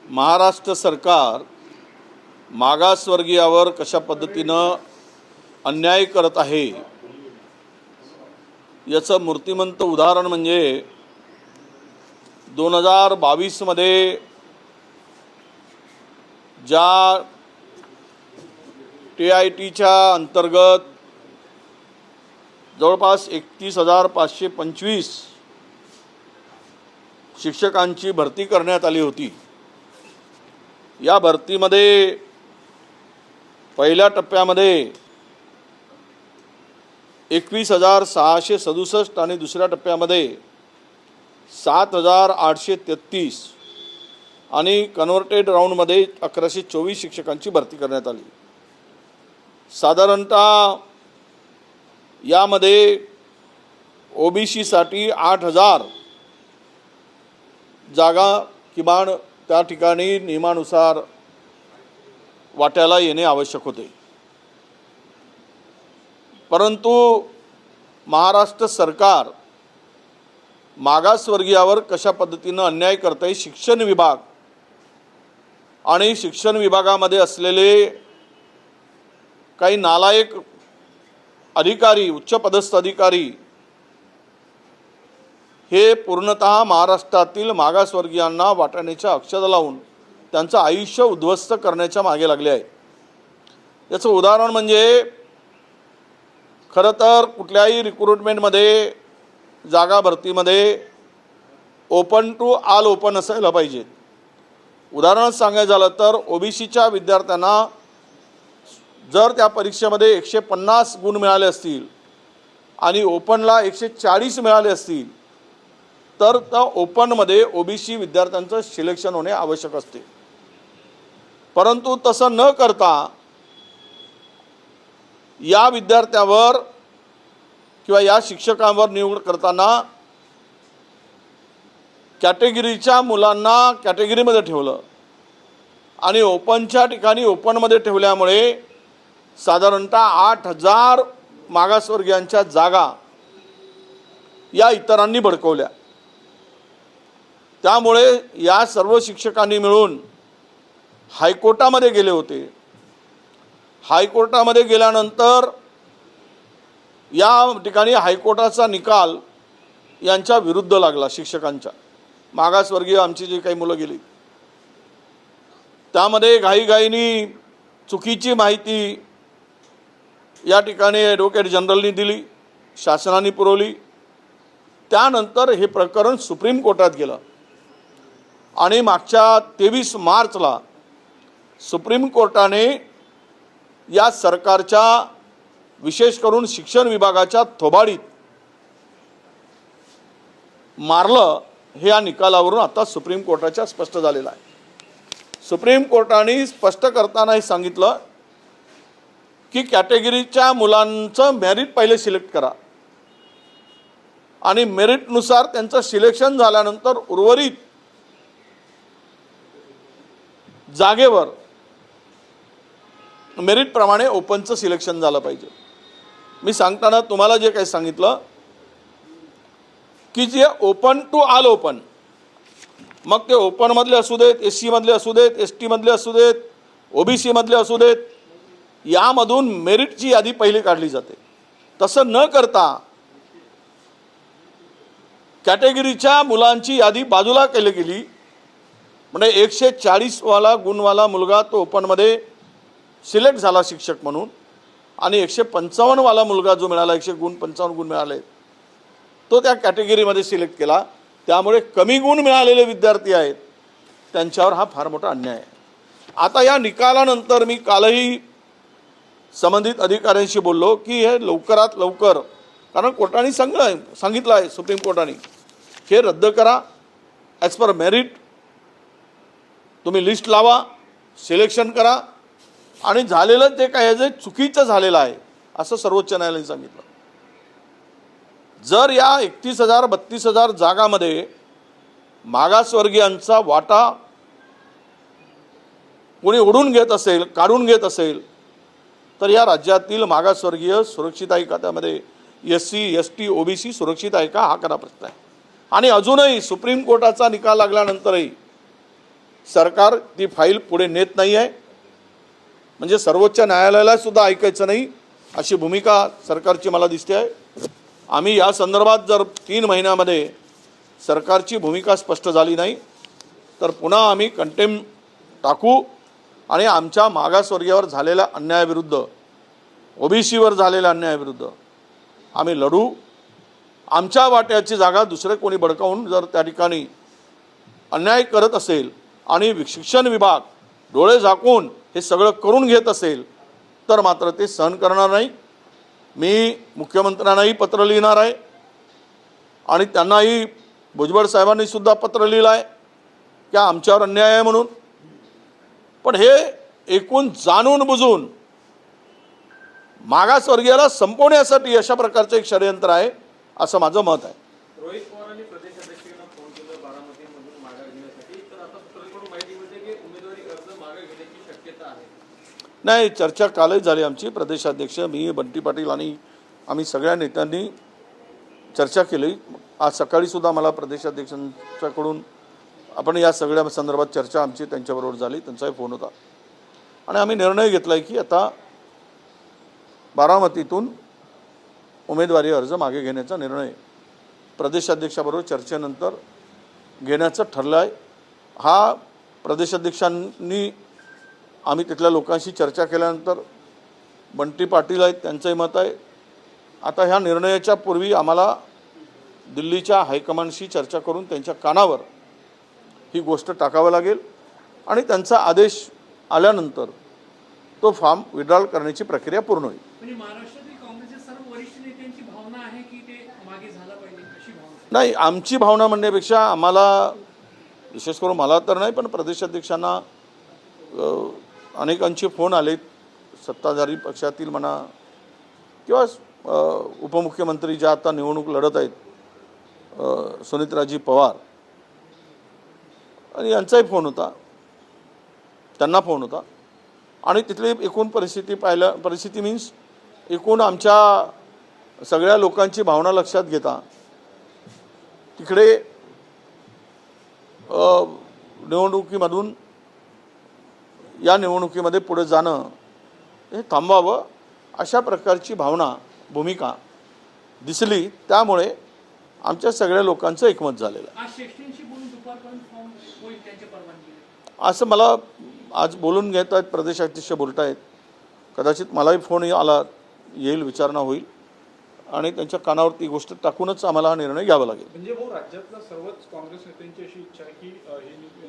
महाराष्ट्र सरकार मागासवर्गीयावर कशा पद्धतीनं अन्याय करत आहे याचं मूर्तिमंत उदाहरण म्हणजे 2022 मध्ये ज्या TITच्या अंतर्गत जवळपास 31,525 शिक्षकांची भरती करण्यात आली होती। या भरतीमध्ये पहिल्या टप्प्यामध्ये 21,667 आणि दुसऱ्या टप्प्यामध्ये 7,833 आणि कन्व्हर्टेड राऊंडमध्ये 1,124 शिक्षकांची भरती करण्यात आली। साधारणतः यामध्ये OBC साठी 8,000 जागा किमान त्या ठिकाणी नियमानुसार वाट्याला येणे आवश्यक होते। परंतु महाराष्ट्र सरकार मागासवर्गीयावर कशा पद्धतीने अन्याय करते, शिक्षण विभाग आणि शिक्षण विभागामध्ये असलेले काही नालायक अधिकारी, उच्चपदस्थ अधिकारी हे पूर्णतः महाराष्ट्रातील मागासवर्गीयांना वाटाण्याच्या अक्षता लावून त्यांचं आयुष्य उद्ध्वस्त करण्याच्या मागे लागले आहे। याचं उदाहरण म्हणजे खरं तर कुठल्याही रिक्रुटमेंटमध्ये जागा भरतीमध्ये ओपन टू ऑल ओपन असायला पाहिजे। उदाहरण सांगायचं झालं तर OBCच्या विद्यार्थ्यांना जर त्या परीक्षेमध्ये 150 गुण मिळाले असतील आणि ओपनला 140 मिळाले असतील तर त्या ओपनमध्ये OBC विद्यार्थ्यांचं सिलेक्शन होणे आवश्यक असते। परंतु तसं न करता या विद्यार्थ्यावर किंवा या शिक्षकांवर निवड करताना कॅटेगरीच्या मुलांना कॅटेगरीमध्ये ठेवलं आणि ओपनच्या ठिकाणी ओपनमध्ये ठेवल्यामुळे साधारणतः 8,000 मागासवर्गीयांच्या जागा या इतरांनी भडकवल्या। त्यामुळे या सर्व शिक्षकांनी मिळून हायकोर्टामध्ये गेले होते। हायकोर्टामध्ये गेल्यानंतर या ठिकाणी हायकोर्टाचा निकाल यांच्या विरुद्ध लागला। शिक्षकांच्या मागासवर्गीय आमची जी काही मुलं गेली त्यामध्ये घाईघाईनी चुकीची माहिती या ठिकाणी ॲडव्होकेट जनरलनी दिली, शासनाने पुरवली। त्यानंतर हे प्रकरण सुप्रीम कोर्टात गेलं आणि मागच्या 23 मार्चला सुप्रीम कोर्टाने या सरकारच्या विशेष करून शिक्षण विभागाच्या थोबाडीत मारलं। हे या निकालावरून आता सुप्रीम कोर्टाच्या स्पष्ट झालेलं आहे। सुप्रीम कोर्टाने स्पष्ट करताना हे सांगितलं की कॅटेगरीच्या मुलांचं मेरिट पहिले सिलेक्ट करा आणि मेरिटनुसार त्यांचं सिलेक्शन झाल्यानंतर उर्वरित जागेवर मेरिटप्रमाणे ओपनचं सिलेक्शन झालं पाहिजे। मी सांगताना तुम्हाला जे काही सांगितलं की जे ओपन टू ऑल ओपन, मग ते ओपनमधले असू देत, SC मधले असू देत, ST मधले असू देत, OBC मधले असू देत, यामधून मेरिटची यादी पहिली काढली जाते। तसं न करता कॅटेगरीच्या मुलांची यादी बाजूला केली गेली। म्हणजे 140 वाला गुणवाला मुलगा तो ओपनमध्ये सिलेक्ट झाला शिक्षक म्हणून आणि 155 वाला मुलगा जो मिळाला, 155 गुण मिळाले, तो त्या कॅटेगरीमध्ये सिलेक्ट केला। त्यामुळे कमी गुण मिळालेले विद्यार्थी आहेत त्यांच्यावर हा फार मोठा अन्याय आहे। आता या निकालानंतर मी कालही संबंधित अधिकाऱ्यांशी बोललो की हे लवकरात लवकर, कारण कोर्टाने सांगितलं आहे सुप्रीम कोर्टाने, हे रद्द करा, ॲज पर मेरिट तुम्ही लिस्ट लावा, सिलेक्शन करा आणि झालेलं ते काय जे चुकीचं झालेलं आहे असं सर्वोच्च न्यायालयाने सांगितलं। जर या 31,000-32,000 जागामध्ये मागासवर्गीयांचा वाटा कोणी ओढून घेत असेल, काढून घेत असेल तर या राज्यातील मागासवर्गीय सुरक्षित आहे का, त्यामध्ये SC ST OBC सुरक्षित आहे का, हा खरा प्रश्न आहे। आणि अजूनही सुप्रीम कोर्टाचा निकाल लागल्यानंतरही सरकार ती फाईल पुढे नेत नाही आहे, म्हणजे सर्वोच्च न्यायालयाला सुद्धा ऐकायचं नाही अशी भूमिका सरकारची मला दिसते आहे. आम्ही या संदर्भात जर 3 महिन्यामध्ये सरकारची भूमिका स्पष्ट झाली नाही तर पुन्हा आम्ही कंटेम्प्ट टाकू आणि आमच्या मागासवर्गीयावर झालेल्या अन्यायाविरुद्ध, ओबीसीवर झालेल्या अन्यायाविरुद्ध आम्ही लढू. आमच्या वाट्याची जागा दुसरे कोणी बळकावून जर त्या ठिकाणी अन्याय करत असेल आणि शिक्षण विभाग डोळे झाकून हे सगळं करून घेत असेल तर मात्र ते सहन करणार नाही. मी मुख्यमंत्र्यांनाही पत्र लिहिणार आहे आणि त्यांनाही भुजबळ साहेबांनी सुद्धा पत्र लिहिलं आहे की आमच्यावर अन्याय आहे म्हणून. पण हे एकूण जाणून बुजून मागासवर्गीयाला संपवण्यासाठी अशा प्रकारचं एक षडयंत्र आहे असं माझं मत आहे. रोहित पवारांनी प्रदेशाध्यक्षांना फोन केला बारामतीमधून माघार घेण्यासाठी, तर आता सूत्रांकडून माहिती मिळते की उमेदवारी अर्ज मागे घेण्याची शक्यता आहे. नाही, चर्चा कालच झाली आमची. प्रदेशाध्यक्ष, मी, बंटी पाटील आणि आम्ही सगळ्या नेत्यांनी चर्चा केली. आज सकाळीसुद्धा मला प्रदेशाध्यक्षांच्याकडून आपण या सगळ्या संदर्भात चर्चा आमची त्यांच्याबरोबर झाली, त्यांचाही फोन होता आणि आम्ही निर्णय घेतला आहे की आता बारामतीतून उमेदवारी अर्ज मागे घेण्याचा निर्णय प्रदेशाध्यक्षाबरोबर चर्चेनंतर घेण्याचं ठरलं आहे. हा प्रदेशाध्यक्षांनी आम्ही तिथल्या लोकांशी चर्चा केल्यानंतर बंटी पाटील आहेत, त्यांचंही मत आहे. आता ह्या निर्णयाच्या पूर्वी आम्हाला दिल्लीच्या हायकमांडशी चर्चा करून त्यांच्या कानावर ही गोष्ट टाकावं लागेल आणि त्यांचा आदेश आल्यानंतर तो फॉर्म विड्रॉल करण्याची प्रक्रिया पूर्ण होईल. म्हणजे महाराष्ट्रातील काँग्रेसच्या सर्व वरिष्ठ नेत्यांची भावना आहे की ते मागे झालं पाहिजे अशी भावना? नाही, आमची भावना म्हणण्यापेक्षा आम्हाला, विशेष करून मला तर नाही पण प्रदेशाध्यक्षांना अनेकांचे फोन आलेत, सत्ताधारी पक्षातील म्हणा किंवा उपमुख्यमंत्री ज्या आता निवडणूक लढत आहेत सुनीत्राजी पवार, आणि यांचाही फोन होता, त्यांना फोन होता आणि तिथली एकूण परिस्थिती मीन्स एकूण आमच्या सगळ्या लोकांची भावना लक्षात घेता तिकडे निवडणुकीमधून या निवडणुकीमध्ये पुढे जाणं हे थांबवावं अशा प्रकारची भावना, भूमिका दिसली. त्यामुळे आमच्या सगळ्या लोकांचं एकमत झालेलं आहे. आज श्रेष्ठींशी बोलून दुपारपर्यंत फॉर्म होईल त्यांच्या परवानगीने असं मला आज बोलून घेत आहेत, प्रदेशाध्यक्ष बोलत आहेत. कदाचित मलाही फोन आला, येईल, विचारणा होईल आणि त्यांच्या कानावर ती गोष्ट टाकूनच आम्हाला हा निर्णय घ्यावा लागेल. म्हणजे भाऊ, राज्यातल्या सर्वच काँग्रेस नेत्यांची अशी इच्छा आहे की ही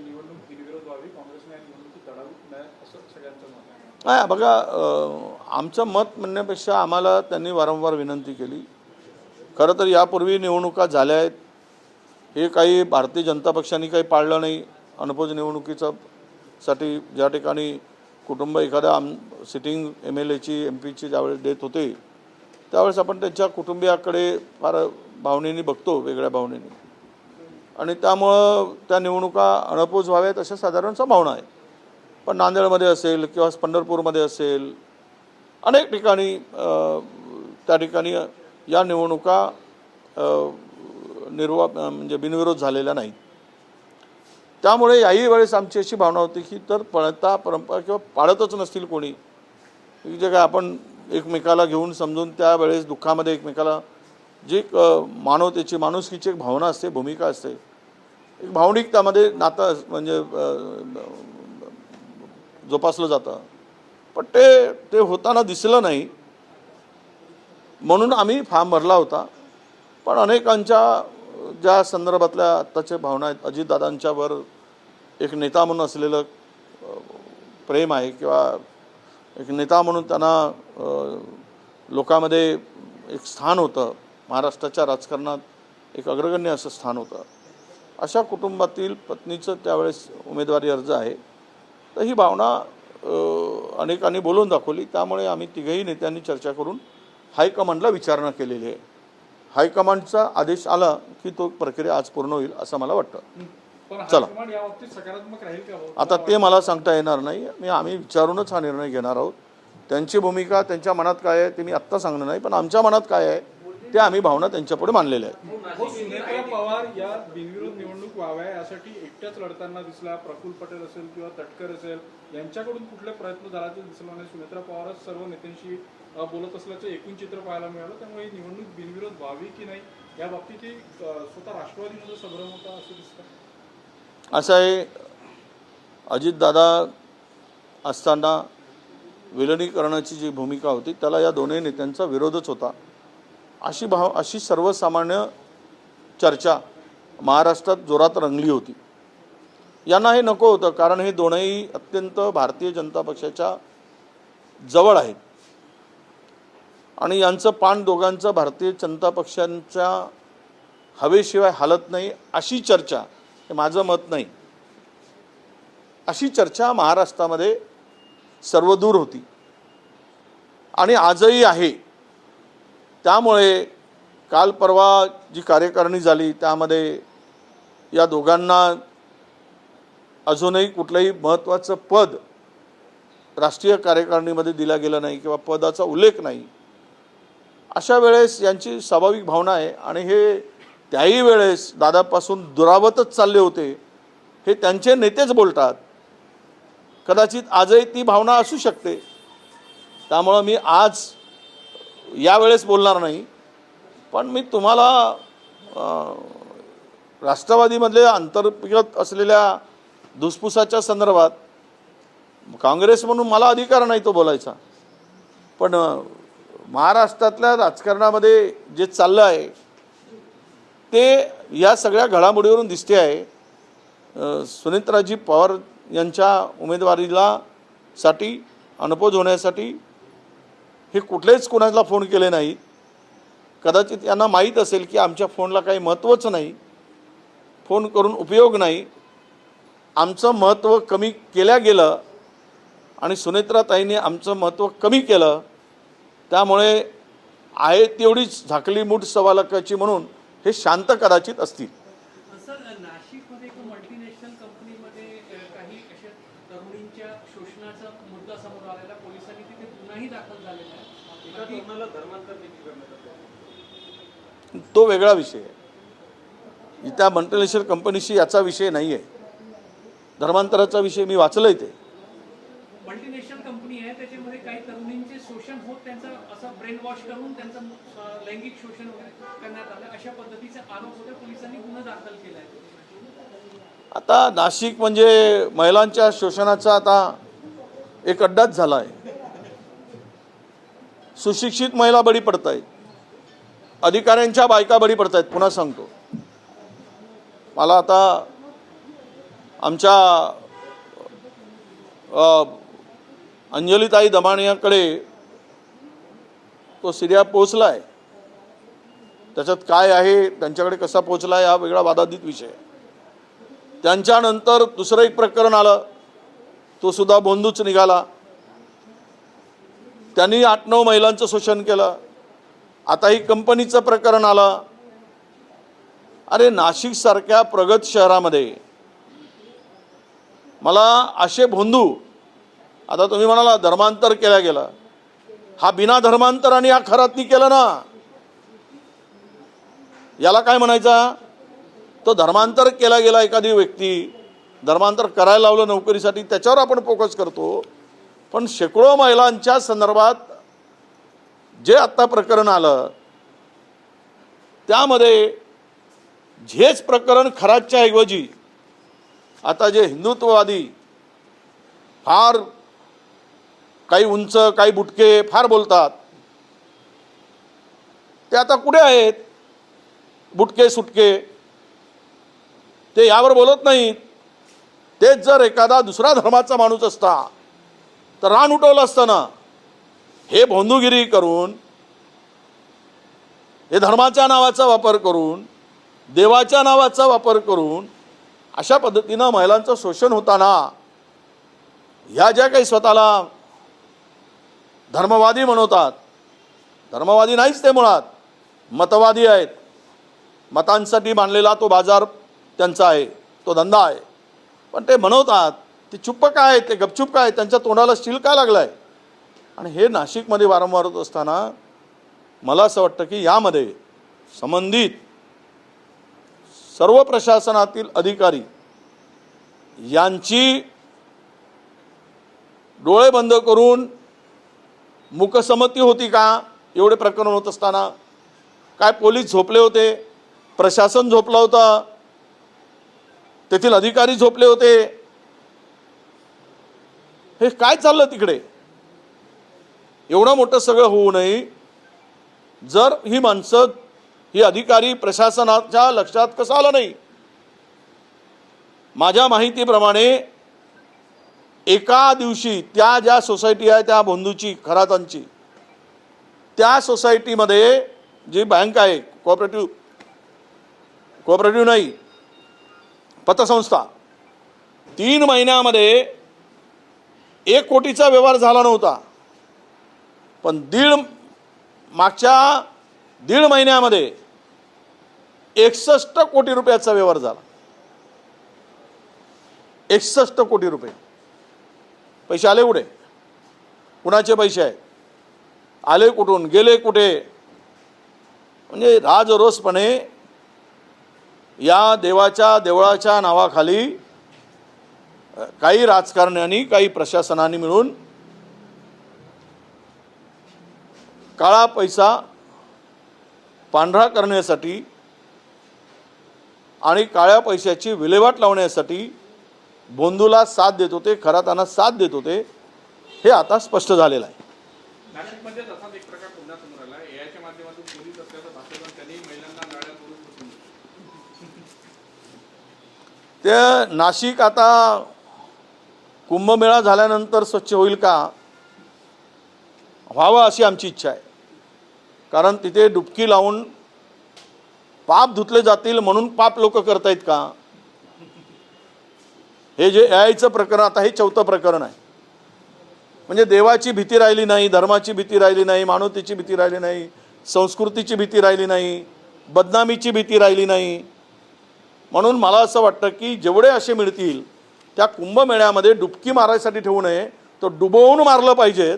निवडणूक बिनविरोध व्हावी, काँग्रेसने या निवडणुकीत लढावी नाही असं सगळ्यांचं मत आहे. नाही, बघा, आमचं मत म्हणण्यापेक्षा आम्हाला त्यांनी वारंवार विनंती केली. खरं तर यापूर्वी निवडणुका झाल्या आहेत, हे काही भारतीय जनता पक्षाने काही पाळलं नाही. अनपोज निवडणुकीचं साठी ज्या ठिकाणी कुटुंब एखाद्या सिटिंग MLAची MP ची ज्यावेळेस डेथ होते त्यावेळेस आपण त्यांच्या कुटुंबियाकडे फार भावनेने बघतो, वेगळ्या भावनेने, आणि त्यामुळं त्या निवडणुका अनपोज व्हाव्यात अशा साधारणच्या भावना आहे. पण नांदेडमध्ये असेल किंवा पंढरपूरमध्ये असेल, अनेक ठिकाणी त्या ठिकाणी या निवडणुका म्हणजे बिनविरोध झालेल्या नाहीत. त्यामुळे याही वेळेस आमची अशी भावना होती की तर पळता परंपरा किंवा पाळतच नसतील कोणी, जे काय आपण एकमेकाला घेऊन समजून त्यावेळेस दुःखामध्ये एकमेकाला जी मानवतेची, माणुसकीची एक भावना असते, भूमिका असते, एक भावनिक त्यामध्ये नातं म्हणजे जोपासलं जातं. पण ते होताना दिसलं नाही म्हणून आम्ही फॉर्म भरला होता. पण अनेकांच्या ज्या संदर्भातल्या आत्ताच्या भावना आहेत, अजितदादांच्यावर एक नेता म्हणून असलेलं प्रेम आहे किंवा एक नेता म्हणून त्यांना लोकांमध्ये एक स्थान होतं, महाराष्ट्राच्या राजकारणात एक अग्रगण्य असं स्थान होतं. अशा कुटुंबातील पत्नीचं त्यावेळेस उमेदवारी अर्ज आहे. तर ही भावना अनेकांनी बोलून दाखवली. त्यामुळे आम्ही तिघही नेत्यांनी चर्चा करून हायकमांडला विचारणा केलेली आहे. हायकमांडचा आदेश आला की तो प्रक्रिया आज पूर्ण होईल असं मला वाटतं. चला, आता ते मला सांगता येणार नाही. आम्ही विचारूनच हा निर्णय घेणार आहोत. त्यांची भूमिका, त्यांच्या मनात काय आहे ते मी आत्ता सांगणार नाही, पण आमच्या मनात काय आहे ते आम्ही भावना त्यांच्यापुढे मांडलेल्या आहेत. सुनेत्रा पवार या बिनविरोध निवडणूक व्हाव्या यासाठी एकट्याच लढताना दिसला. प्रफुल्ल पटेल असेल किंवा तटकर असेल यांच्याकडून कुठले प्रयत्न झाल्याचे दिसलं नाही. सुनेत्रा पवारच सर्व नेत्यांशी बोलत असल्याचं एकूण चित्र पाहायला मिळालं. त्यामुळे ही निवडणूक बिनविरोध व्हावी की नाही या बाबतीत स्वतः राष्ट्रवादीमध्ये संभ्रम होता असं दिसतं. असं आहे, अजितदादा असताना विलिनीकरणाची जी भूमिका होती त्याला या दोन्ही नेत्यांचा विरोधच होता. अशी सर्वसामान्य चर्चा महाराष्ट्रात जोरात रंगली होती. यांना हे नको होतं, कारण हे दोनही अत्यंत भारतीय जनता पक्षाच्या जवळ आहेत आणि यांचं पान दोघांचं भारतीय जनता पक्षांच्या हवेशिवाय हालत नाही अशी चर्चा, हे माझं मत नाही, अशी चर्चा महाराष्ट्रामध्ये सर्वदूर होती आणि आजही आहे. त्यामुळे काल परवा जी कार्यकारिणी झाली त्यामध्ये या दोघांना अजूनही कुठलंही महत्त्वाचं पद राष्ट्रीय कार्यकारिणीमध्ये दिलं गेलं नाही किंवा पदाचा उल्लेख नाही. अशा वेळेस यांची स्वाभाविक भावना आहे आणि हे त्याही वेळेस दादापासून दुरावतच चालले होते हे त्यांचे नेतेच बोलतात. कदाचित आजही ती भावना असू शकते. त्यामुळं मी आज यावेळेस बोलणार नाही, पण मी तुम्हाला राष्ट्रवादीमधले अंतर्गत असलेल्या धुसफुसाच्या संदर्भात काँग्रेस म्हणून मला अधिकार नाही तो बोलायचा, पण महाराष्ट्रातल्या राजकारणामध्ये जे चाललं आहे ते या सगळ्या घडामोडीवरून दिसते आहे. सुनेत्राजी पवार यांच्या उमेदवारीला साठी अनपोज होण्यासाठी हे कुठलेच कोणाला फोन केले नाहीत. कदाचित यांना माहीत असेल की आमच्या फोनला काही महत्त्वच नाही, फोन करून उपयोग नाही, आमचं महत्त्व कमी केलं गेलं आणि सुनेत्राताईंनी आमचं महत्त्व कमी केलं. त्यामुळे आहे तेवढीच झाकली मूठ सव्वा लाखाची म्हणून हे शांत कदाचित असतील. सर, नाशिकमध्ये एका मल्टीनॅशनल कंपनीमध्ये काही अशा तरुणींच्या शोषणाचा मुद्दा समोर आलेला, पोलिसांनी तिथे गुन्हाही दाखल झालेला आहे. एका तरुणाला धर्मांतर देखील करण्यात आले. तो वेगळा विषय आहे. त्या मल्टीनॅशनल कंपनीशी याचा विषय नाही आहे. धर्मांतराचा विषय मी वाचलंय. ते मल्टीनॅशनल कंपनी आहे, त्याच्यामध्ये काही तरुणींचे शोषण होत त्यांचं असं ब्रेन वॉश करून त्यांचं लैंगिक शोषण वगैरे करण्यात आलं, अशा पद्धतीचे आरोप होते. पोलिसांनी गुन्हा दाखल केला आहे. आता नाशिक म्हणजे महिलांच्या शोषणाचा आता एक अड्डाच झाला आहे. सुशिक्षित महिला बळी पडत आहेत, अधिकाऱ्यांच्या बायका बळी पडत आहेत. पुन्हा सांगतो, मला आता आमच्या अंजलीताई दमाणीयाकडे तो सीरिया पोचला आहे. त्याच्यात काय आहे, त्यांच्याकडे कसा पोचला आहे हा वेगळा वादातीत विषय आहे. त्यांच्यानंतर दुसरं एक प्रकरण आलं, तो सुद्धा बोंदूच निघाला. त्यांनी 8-9 महिलांचं शोषण केलं. आता ही कंपनीचं प्रकरण आलं. अरे, नाशिकसारख्या प्रगत शहरामध्ये मला असे भोंदू, आता तुम्ही म्हणाला धर्मांतर केलं गेलं, हा बिना धर्मांतराने हा खरातनी केलं ना, याला काय म्हणायचा? तो धर्मांतर केला गेला एखादी व्यक्ती, धर्मांतर करायला लावलं नोकरीसाठी, त्याच्यावर आपण फोकस करतो. पण शेकडो महिलांच्या संदर्भात जे आत्ता प्रकरण आलं त्यामध्ये हेच प्रकरण खराच्या ऐवजी आता जे हिंदुत्ववादी फार काही उंच काही बुटके फार बोलतात, ते आता कुठे आहेत? बुटके सुटके ते यावर बोलत नाहीत. तेच जर एखादा दुसरा धर्माचा माणूस असता तर रान उठवलं असतं ना. हे भोंदूगिरी करून, हे धर्माच्या नावाचा वापर करून, देवाच्या नावाचा वापर करून अशा पद्धतीनं महिलांचं शोषण होताना ह्या ज्या काही स्वतःला धर्मवादी म्हणवतात, धर्मवादी नाहीच ते, मुळात मतवादी आहेत. मतांसाठी मांडलेला तो बाजार त्यांचा आहे, तो धंदा आहे. पण ते म्हणवतात, ते चुप्प काय, ते गपचूप काय, त्यांच्या तोंडाला स्टील काय लागलाय? आणि हे नाशिकमध्ये वारंवार होत असताना मला असं वाटतं की यामध्ये संबंधित सर्व प्रशासनातील अधिकारी यांची डोळे बंद करून मूकसंमती होती का? एवढे प्रकरण होत असताना काय पोलीस झोपले होते, प्रशासन झोपलं होतं, तेथील अधिकारी झोपले होते? हे काय चाललं तिकडे? एवढं मोठं सगळं होऊ नये जर ही माणसं, ही अधिकारी प्रशासनाच्या लक्षात कसं आलं नाही? माझ्या माहितीप्रमाणे एका दिवशी त्या ज्या सोसायटी आहे त्या बंधूची खरातांची, त्या सोसायटीमध्ये जी बँक आहे, कोऑपरेटिव्ह नाही, पतसंस्था, 3 महिन्यामध्ये 1 कोटीचा व्यवहार झाला नव्हता, पण मागच्या दीड महिन्यामध्ये 61 कोटी रुपयाचा व्यवहार झाला. 61 कोटी रुपये. पैसे आले कुठे? कुणाचे पैसे आहेत? आले कुठून, गेले कुठे? म्हणजे राजरोसपणे या देवळाच्या नावाखाली काही राजकारण्यांनी, काही प्रशासनाने मिळून काळा पैसा पांढरा करण्यासाठी आणि काळ्या पैशाची विल्हेवाट लावण्यासाठी भोंदूला साथ देत होते, खरातांना साथ देत होते, हे आता स्पष्ट झालेलं आहे. नाशिकमध्ये तसाच एक प्रकार पुन्हा समोर आला. एआयच्या माध्यमातून पोलीस असल्याचं भाषण करून त्यांनी महिलांना नाळ्यात ओढून बसून ते नाशिक आता कुंभमेळा झाल्यानंतर स्वच्छ होईल का? व्हावं अशी आमची इच्छा आहे. कारण तिथे डुबकी लावून पाप धुतले जातील म्हणून पाप लोक करतायत का? हे जे एआयचं प्रकरण, आता हे 4थं प्रकरण आहे. म्हणजे देवाची भीती राहिली नाही, धर्माची भीती राहिली नाही, मानवतेची भीती राहिली नाही, संस्कृतीची भीती राहिली नाही, बदनामीची भीती राहिली नाही. म्हणून मला असं वाटतं की जेवढे असे मिळतील त्या कुंभमेळ्यामध्ये डुबकी मारायसाठी ठेवू नये, तो डुबवून मारलं पाहिजेत,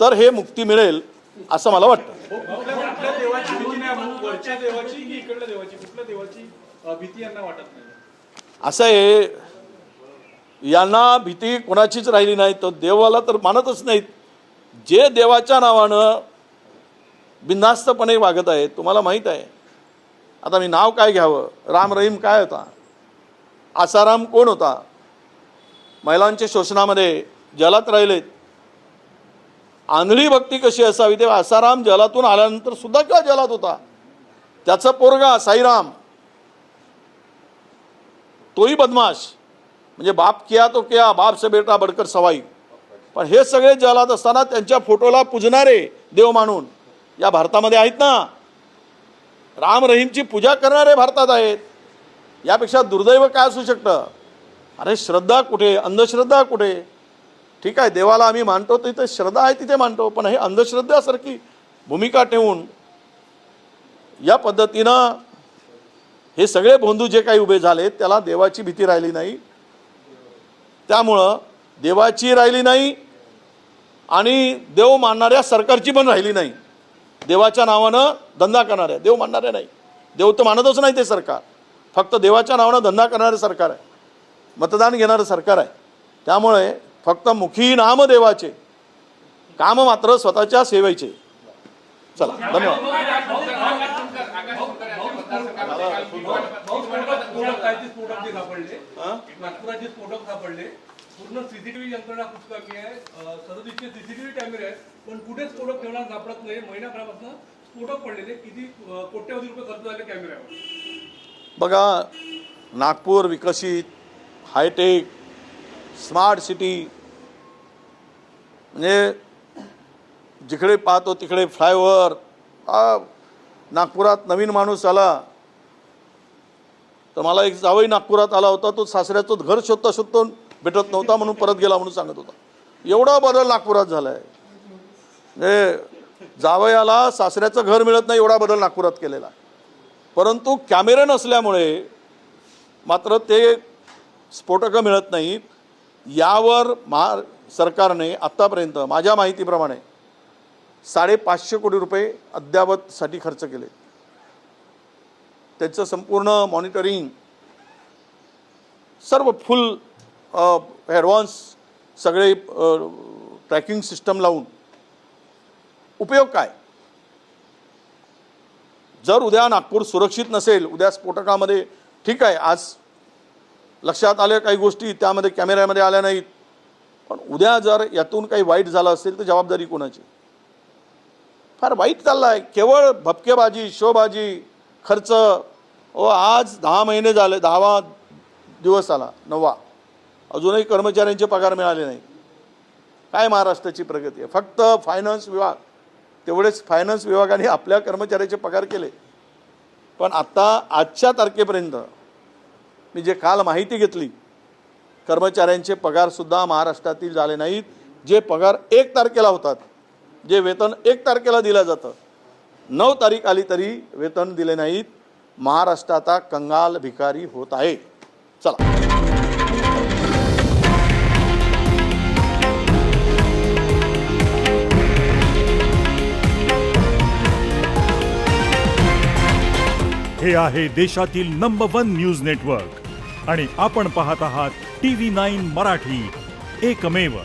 तर हे मुक्ती मिळेल असं मला वाटतं. कुठल्या देवाची भीती नाही, वरच्या देवाची की इकडल्या देवाची, कुठल्या देवाची भीती यांना वाटत नाही? असं आहे, यांना भीती कोणाचीच राहिली नाही. तर देवाला तर मानतच नाहीत. जे देवाच्या नावानं बिनधास्तपणे वागत आहेत, तुम्हाला माहीत आहे. आता मी नाव काय घ्यावं? राम रहीम काय होता? आसाराम कोण होता? महिलांच्या शोषणामध्ये जलात राहिलेत. आंधळी भक्ती कशी असावी? तेव्हा आसाराम जलातून आल्यानंतर सुद्धा का जलात होता? त्याचा पोरगा साईराम, तोही बदमाश. म्हणजे बाप किया तो किया, बाप से बेटा बडकर सवाई. पण हे सगळे जलात असताना त्यांच्या फोटोला पूजणारे देव मानून या भारतामध्ये आहेत ना. राम रहीमची पूजा करणारे भारतात आहेत. यापेक्षा दुर्दैव काय असू शकतं? अरे श्रद्धा कुठे, अंधश्रद्धा कुठे? ठीक आहे, देवाला आम्ही मानतो, तिथे श्रद्धा आहे तिथे मानतो, पण हे अंधश्रद्धासारखी भूमिका ठेवून या पद्धतीनं हे सगळे भोंदू जे काही उभे झाले, त्याला देवाची भीती राहिली नाही. त्यामुळं देवाची राहिली नाही आणि देव मानणाऱ्या सरकारची पण राहिली नाही. देवाच्या नावानं धंदा करणाऱ्या, देव मानणाऱ्या नाही. देव तर मानतच नाही ते सरकार, फक्त देवाच्या नावानं धंदा करणारे सरकार आहे, मतदान घेणारं सरकार आहे. त्यामुळे फक्त मुखी नाम देवाचे, काम मात्र स्वतःच्या सेवेचे. चला, धन्यवाद. नागपुराचे स्फोटक सापडले, पूर्ण सीसीटीव्ही यंत्रणा कुचकामी आहे. 37 सीसीटीव्ही कॅमेरे आहेत, पण कुठे स्फोटक ठेवणार सापडत नाही. महिनाभरापासून स्फोटक पडलेले. किती कोट्यवधी रुपये खर्च झाले कॅमेऱ्यावर? बघा, नागपूर विकसित, हायटेक, स्मार्ट सिटी, म्हणजे जिकडे पाहतो तिकडे फ्लायओव्हर. नागपुरात नवीन माणूस आला तर मला एक जावई नागपुरात आला होता, तो सासऱ्याचं घर शोधता शोधतो भेटत नव्हता म्हणून परत गेला म्हणून सांगत होता. एवढा बदल नागपुरात झाला आहे. म्हणजे जावयाला सासऱ्याचं घर मिळत नाही एवढा बदल नागपुरात केलेला आहे. परंतु कॅमेरे नसल्यामुळे मात्र ते स्फोटकं मिळत नाहीत. यावर सरकारने आत्तापर्यंत माझ्या माहितीप्रमाणे 550 कोटी रुपये अद्ययावतसाठी खर्च केले. त्याचं संपूर्ण मॉनिटरिंग सर्व फुल ॲडव्हान्स सगळे ट्रॅकिंग सिस्टम लावून उपयोग काय? जर उद्या नागपूर सुरक्षित नसेल, उद्या स्फोटकामध्ये ठीक आहे, आज लक्षात आल्या काही गोष्टी त्यामध्ये कॅमेऱ्यामध्ये आल्या नाहीत, पण उद्या जर यातून काही वाईट झालं असेल तर जबाबदारी कोणाची? फार वाईट चाललं आहे. केवळ भपकेबाजी, शोबाजी, खर्च. आज 10 महिने झाले, 10वा दिवस आला, 9वा, अजूनही कर्मचाऱ्यांचे पगार मिळाले नाही. काय महाराष्ट्राची प्रगती आहे? फक्त फायनान्स विभाग, तेवढेच फायनान्स विभागाने आपल्या कर्मचाऱ्याचे पगार केले. पण आता आजच्या तारखेपर्यंत मी जे काल माहिती घेतली, कर्मचाऱ्यांचे पगारसुद्धा महाराष्ट्रातील झाले नाहीत. जे पगार 1 तारखेला होतात, जे वेतन 1 तारखेला दिलं जातं, 9 तारीख आली तरी वेतन दिले नाहीत. महाराष्ट्र आता कंगाल भिकारी होत आहे. चला. हे आहे देशातील नंबर 1 न्यूज नेटवर्क आणि आपण पाहत आहात TV9 मराठी, एकमेव.